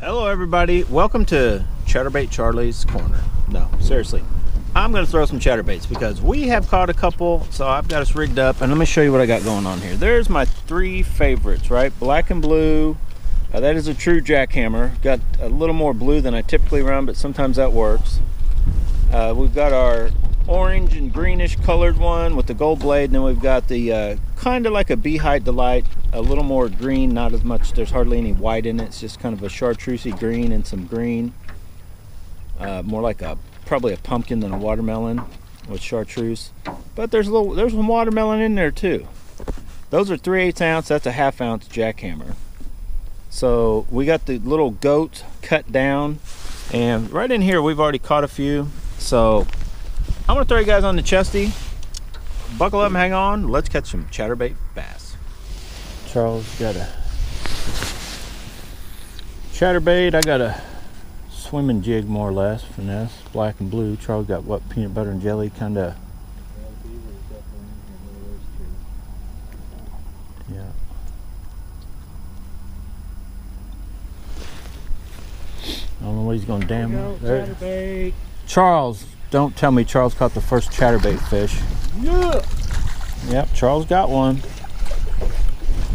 Hello everybody, welcome to Chatterbait Charlie's Corner. No, seriously, I'm going to throw some chatterbaits because we have caught a couple, so I've got us rigged up, and let me show you what I got going on here. There's my three favorites, right? Black and blue, that is a true jackhammer. Got a little more blue than I typically run, but sometimes that works. We've got our orange and greenish colored one with the gold blade, and then we've got the kind of like a Beehite Delight, a little more green, not as much, there's hardly any white in it, it's just kind of a chartreusey green and some green, more like probably a pumpkin than a watermelon with chartreuse, but there's some watermelon in there too. Those are 3/8 ounce, that's a 1/2 ounce jackhammer. So we got the little goat cut down, and right in here we've already caught a few, so I'm gonna throw you guys on the chesty. Buckle up and hang on. Let's catch some chatterbait bass. Charles got a chatterbait. I got a swimming jig, more or less, finesse, black and blue. Charles got what, peanut butter and jelly, kind of. Yeah. I don't know what he's gonna damn. Chatterbait. Charles. Don't tell me Charles caught the first chatterbait fish. Yeah. Yep, Charles got one.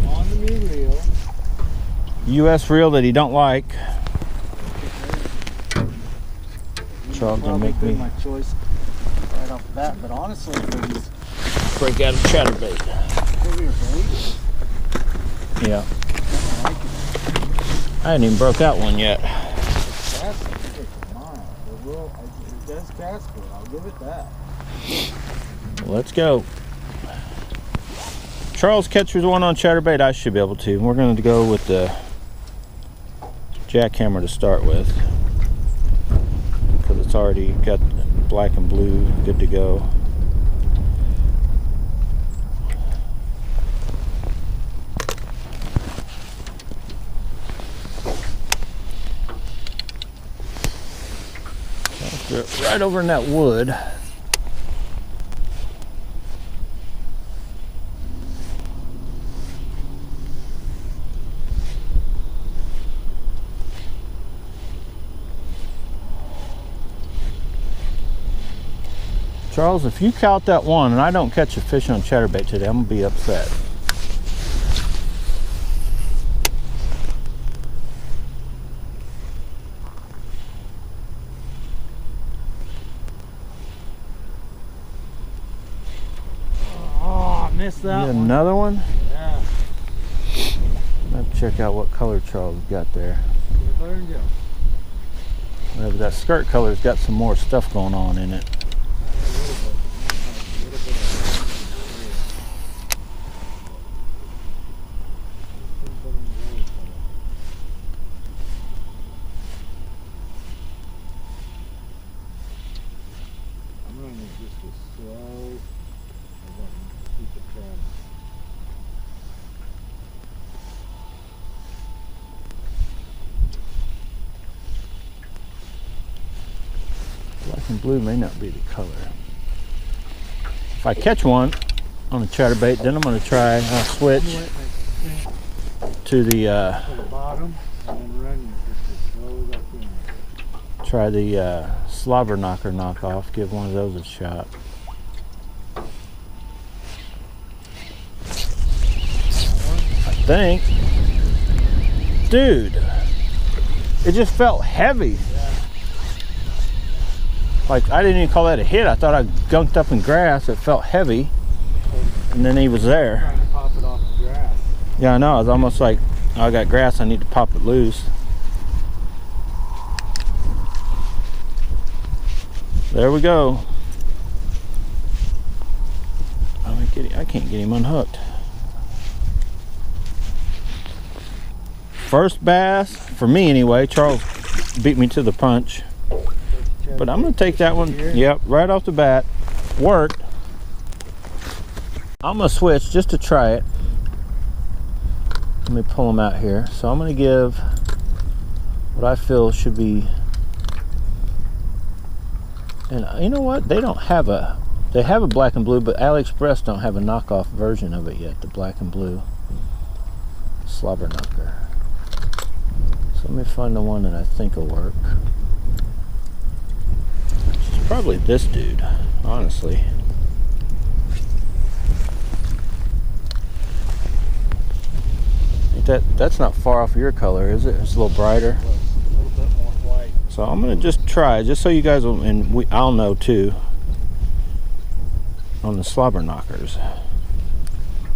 On the new reel. U.S. reel that he don't like. Charles gonna make me my choice right off the bat, but honestly, break out a chatterbait. Yeah. I hadn't even broke out one yet. It does cast good, I'll give it that. Let's go. Charles catches one on chatterbait, I should be able to. We're going to go with the jackhammer to start with, because it's already got black and blue good to go. Right over in that wood. Charles, if you count that one and I don't catch a fish on chatterbait today, I'm gonna be upset. Missed that one. Another one? Yeah. Let's check out what color Charles got there. Maybe that skirt color's got some more stuff going on in it. I'm running just as slow. Keep it trying. Black and blue may not be the color. If I catch one on a chatterbait, then I'm going to try, I'll switch to the bottom and then run just as slow as I can. try the Slobber Knocker Knock Off, give one of those a shot. I think, dude, it just felt heavy. Yeah. Like, I didn't even call that a hit. I thought I gunked up in grass. It felt heavy, and then he was there. Trying to pop it off the grass. Yeah, I know. I was almost like, oh, I got grass, I need to pop it loose. There we go. I can't get him unhooked. First bass, for me anyway. Charles beat me to the punch. But I'm going to take that one. Yep, right off the bat. Worked. I'm going to switch just to try it. Let me pull them out here. So I'm going to give what I feel should be, and you know what? They don't have a, they have a black and blue, but AliExpress don't have a knockoff version of it yet, the black and blue Slobber Knocker. So Let me find the one that I think will work. It's probably this dude, honestly. That's not far off your color, is it? It's a little brighter. A little bit more white. So I'm gonna just try, just so you guys will, and I'll know too, on the slobber knockers.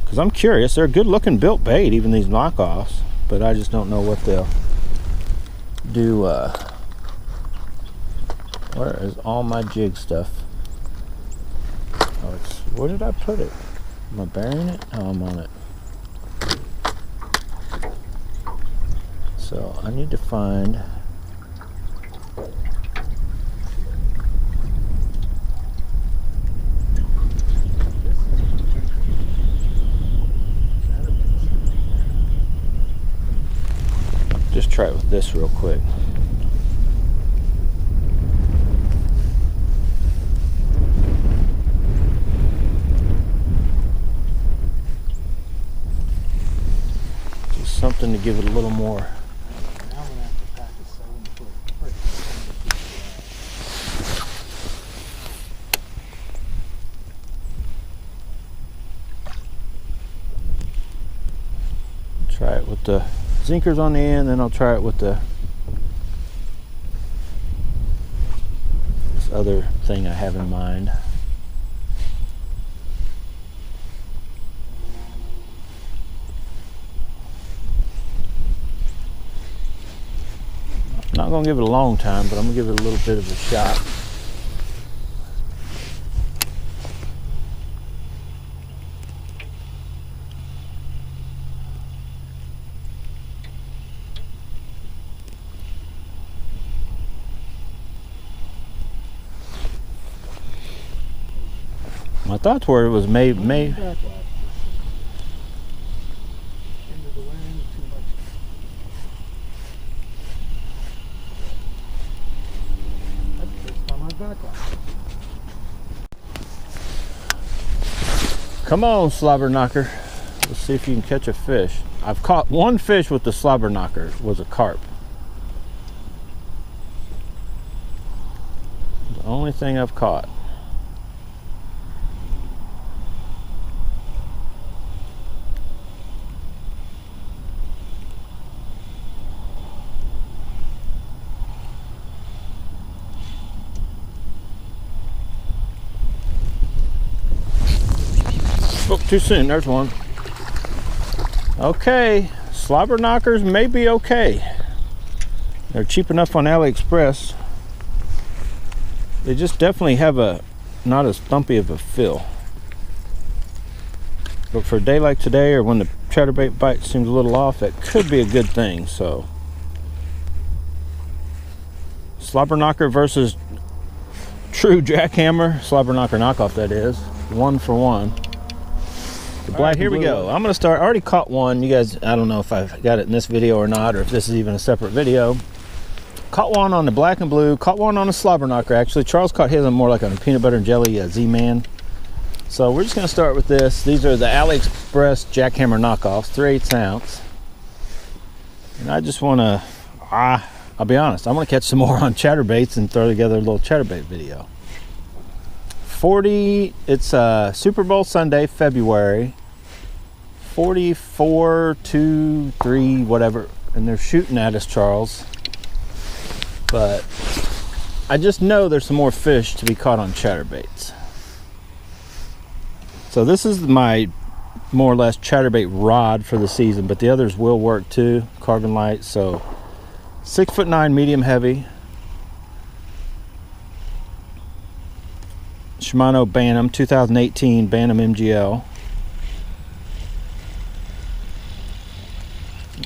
Because I'm curious, they're a good looking built bait, even these knockoffs, but I just don't know what they'll do. Where is all my jig stuff? Oh, where did I put it? Am I burying it? Oh, I'm on it. So I need to find just try it with this real quick. Just something to give it a little more. Try it with the zinkers on the end, then I'll try it with this other thing I have in mind. I'm not going to give it a long time, but I'm going to give it a little bit of a shot. My thoughts were it was may. Come on, slobber knocker. Let's see if you can catch a fish. I've caught one fish with the slobber knocker. It was a carp. The only thing I've caught. Spoke too soon. There's one. Okay, slobber knockers may be okay. They're cheap enough on AliExpress. They just definitely have not as thumpy of a feel. But for a day like today, or when the chatterbait bite seems a little off, that could be a good thing. So, slobber knocker versus true jackhammer, slobber knocker knockoff, that is. 1 for 1. The black. Right, here we go. I'm gonna start. I already caught one. You guys, I don't know if I've got it in this video or not, or if this is even a separate video. Caught one on the black and blue. Caught one on a slobber knocker. Actually, Charles caught his on more like on a peanut butter and jelly Z-Man. So we're just gonna start with this. These are the AliExpress Jackhammer knockoffs, 3/8 ounce. And I just wanna, I'll be honest, I'm gonna catch some more on Chatterbaits and throw together a little Chatterbait video. 40, it's Super Bowl Sunday, February. 44-2-3, whatever. And they're shooting at us, Charles. But I just know there's some more fish to be caught on Chatterbaits. So this is my more or less Chatterbait rod for the season, but the others will work too. Carbon light, so 6'9", medium heavy. Shimano Bantam, 2018 Bantam MGL.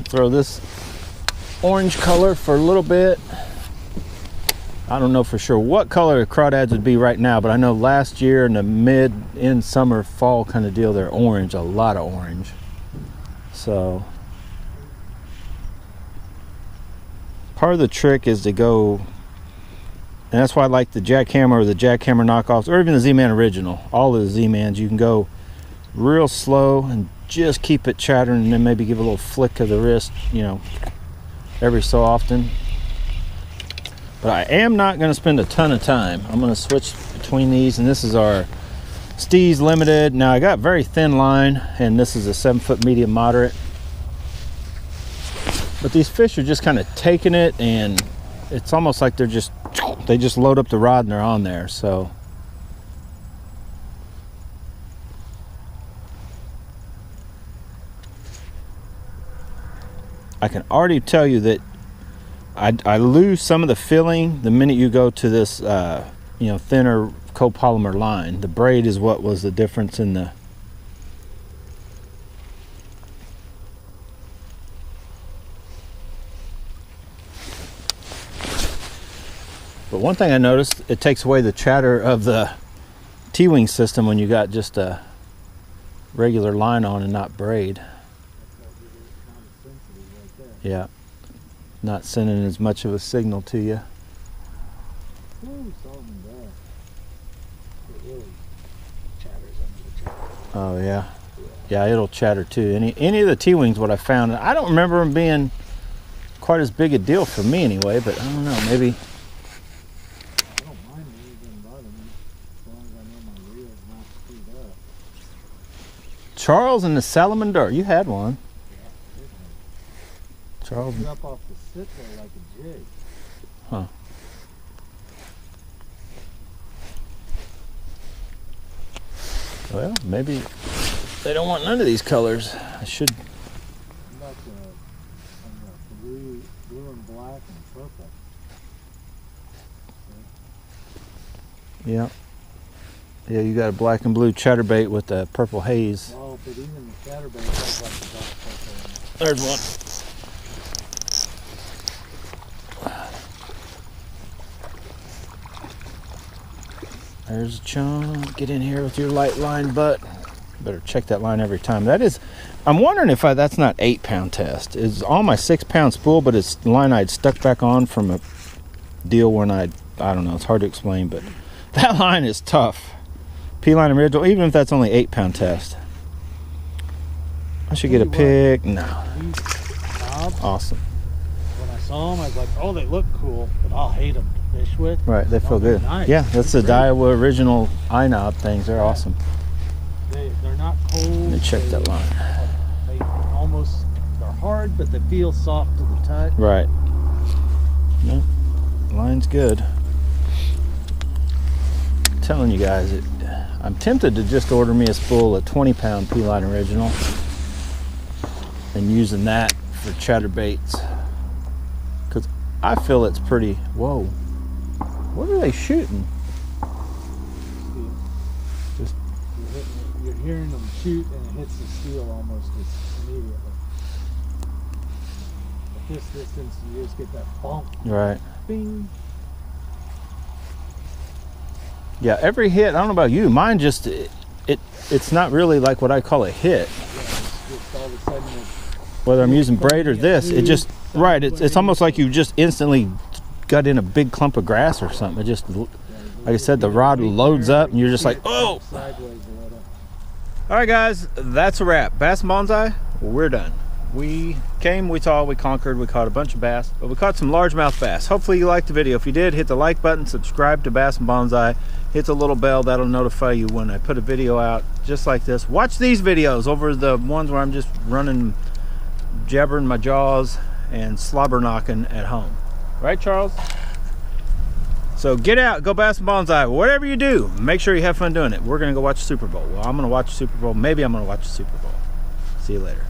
Throw this orange color for a little bit. I don't know for sure what color the crawdads would be right now, but I know last year in the end summer, fall kind of deal, they're orange, a lot of orange. So part of the trick is to go, and that's why I like the Jackhammer or the Jackhammer knockoffs, or even the Z-Man original. All of the Z-Mans, you can go real slow and just keep it chattering, and then maybe give a little flick of the wrist, you know, every so often. But I am not going to spend a ton of time. I'm going to switch between these, and this is our Steez Limited. Now I got very thin line, and this is a 7-foot medium moderate. But these fish are just kind of taking it, and it's almost like they just load up the rod and they're on there. So I can already tell you that I lose some of the feeling the minute you go to this you know, thinner copolymer line. The braid is what was the difference in the But one thing I noticed, it takes away the chatter of the T-wing system when you got just a regular line on and not braid. Yeah, not sending as much of a signal to you. Oh yeah, yeah, it'll chatter too. Any of the T-wings, what I found, I don't remember them being quite as big a deal for me anyway. But I don't know, maybe. Charles and the Salamander, you had one. Yeah, Charles. Up off the sit there like a jig. Huh. Well, maybe they don't want none of these colors. I should. Like blue and black and purple. Yeah. Yeah, you got a black and blue chatterbait with a purple haze. Oh, but even the chatterbait has like the dark purple. There's one. There's a chunk. Get in here with your light line, butt. Better check that line every time. That is, I'm wondering if that's not 8-pound test. It's on my 6-pound spool, but it's the line I'd stuck back on from a deal when I don't know, it's hard to explain, but that line is tough. P-line original, even if that's only 8-pound test. I should get a pick. No. Awesome. When I saw them, I was like, oh, they look cool, but I'll hate them to fish with. Right, they feel good. Nice. Yeah, that's the Daiwa original eye knob things. They're awesome. They're not cold. Let me check that line. They're hard, but they feel soft to the touch. Right. No, line's good. I'm telling you guys, I'm tempted to just order me a spool of 20-pound P-line original and using that for chatterbaits, because I feel it's pretty. Whoa, what are they shooting? Just you're hearing them shoot, and it hits the steel almost immediately. At this distance, you just get that bump. right. Bing. Yeah, every hit, I don't know about you, mine just it's not really like what I call a hit. Yeah, just all of a sudden Whether I'm using braid or this, it just right. It's almost like you just instantly got in a big clump of grass or something. It just, like I said, the rod loads up and you're just like, oh. All right, guys, that's a wrap. Bass and Bonsai, we're done. We came, we saw, we conquered, we caught a bunch of bass, but we caught some largemouth bass. Hopefully you liked the video. If you did, hit the like button, subscribe to Bass and Bonsai, hit the little bell, that'll notify you when I put a video out just like this. Watch these videos over the ones where I'm just running, jabbering my jaws and slobber knocking at home. Right, Charles? So get out, go Bass and Bonsai. Whatever you do, make sure you have fun doing it. We're gonna go watch the Super Bowl. Well, I'm gonna watch the Super Bowl. Maybe I'm gonna watch the Super Bowl. See you later.